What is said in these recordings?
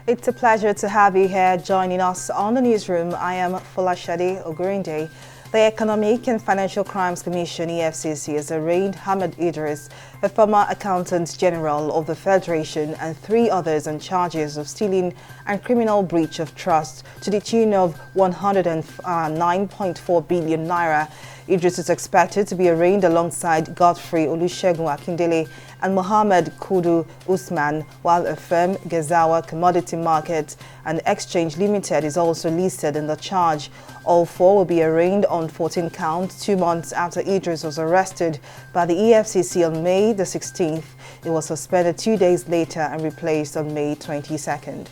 It's a pleasure to have you here joining us on the newsroom. I am Folashade Ogurinde. The Economic and Financial Crimes Commission, EFCC, has arraigned Hamad Idris, a former Accountant General of the Federation, and 3 others on charges of stealing and criminal breach of trust to the tune of 109.4 billion naira. Idris is expected to be arraigned alongside Godfrey Olusegun Akindele and Mohammed Kudu Usman, while a firm, Gezawa Commodity Market and Exchange Limited, is also listed in the charge. All 4 will be arraigned on 14 counts 2 months after Idris was arrested by the EFCC on May the 16th. It was suspended 2 days later and replaced on May 22nd.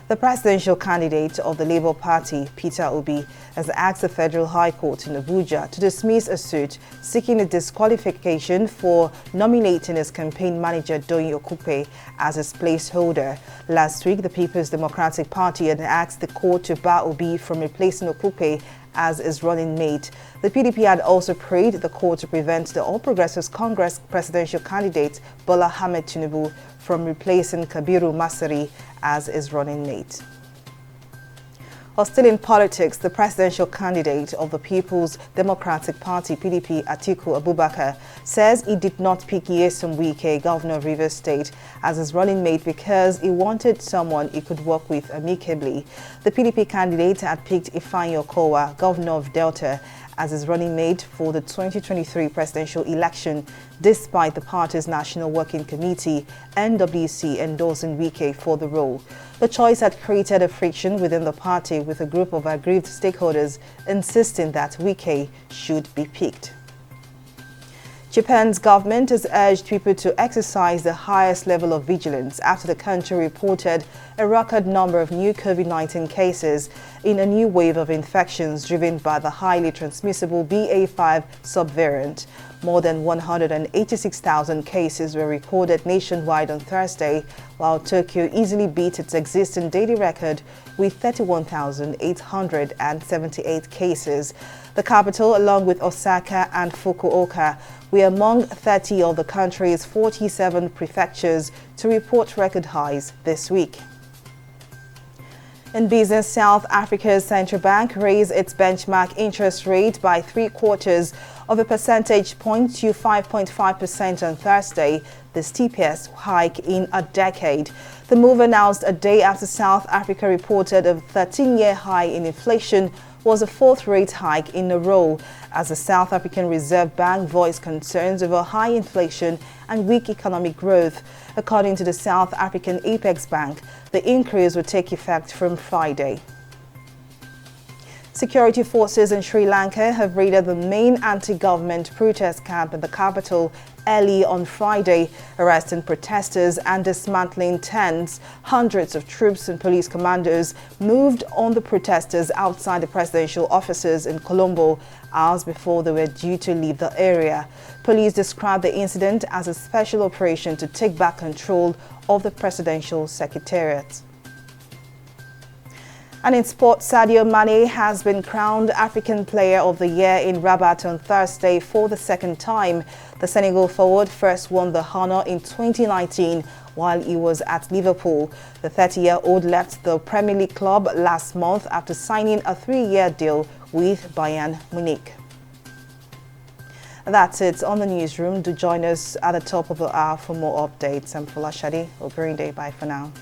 The presidential candidate of the Labour Party, Peter Obi, has asked the Federal High Court in Abuja to dismiss a suit seeking a disqualification for nominating his campaign manager Doyin Okupe as his placeholder. Last week, the People's Democratic Party had asked the court to bar Obi from replacing Okupe as his running mate. The PDP had also prayed the court to prevent the All Progressives Congress presidential candidate Bola Ahmed Tinubu from replacing Kabiru Masari as his running mate. Still in politics, the presidential candidate of the People's Democratic Party, PDP, Atiku Abubakar, says he did not pick Nyesom Wike, governor of Rivers State, as his running mate because he wanted someone he could work with amicably. The PDP candidate had picked Ifeanyi Okowa, governor of Delta, as his running mate for the 2023 presidential election, despite the party's National Working Committee, NWC, endorsing Wike for the role. The choice had created a friction within the party, with a group of aggrieved stakeholders insisting that Wike should be picked. Japan's government has urged people to exercise the highest level of vigilance after the country reported a record number of new COVID-19 cases in a new wave of infections driven by the highly transmissible BA.5 subvariant. More than 186,000 cases were recorded nationwide on Thursday, while Tokyo easily beat its existing daily record with 31,878 cases. The capital, along with Osaka and Fukuoka, were among 30 of the country's 47 prefectures to report record highs this week. In business, South Africa's central bank raised its benchmark interest rate by 0.75 of a percentage point to 5.5% on Thursday, the steepest hike in a decade. The move, announced a day after South Africa reported a 13-year high in inflation, was the 4th rate hike in a row, as the South African Reserve Bank voiced concerns over high inflation and weak economic growth. According to the South African Apex Bank, the increase will take effect from Friday. Security forces in Sri Lanka have raided the main anti-government protest camp in the capital early on Friday, arresting protesters and dismantling tents. Hundreds of troops and police commandos moved on the protesters outside the presidential offices in Colombo hours before they were due to leave the area. Police described the incident as a special operation to take back control of the presidential secretariat. And in sports, Sadio Mane has been crowned African Player of the Year in Rabat on Thursday for the 2nd time. The Senegal forward first won the honor in 2019 while he was at Liverpool. The 30-year-old left the Premier League club last month after signing a 3-year deal with Bayern Munich. That's it on the newsroom. Do join us at the top of the hour for more updates. I'm Folashade Ogurinde. Bye for now.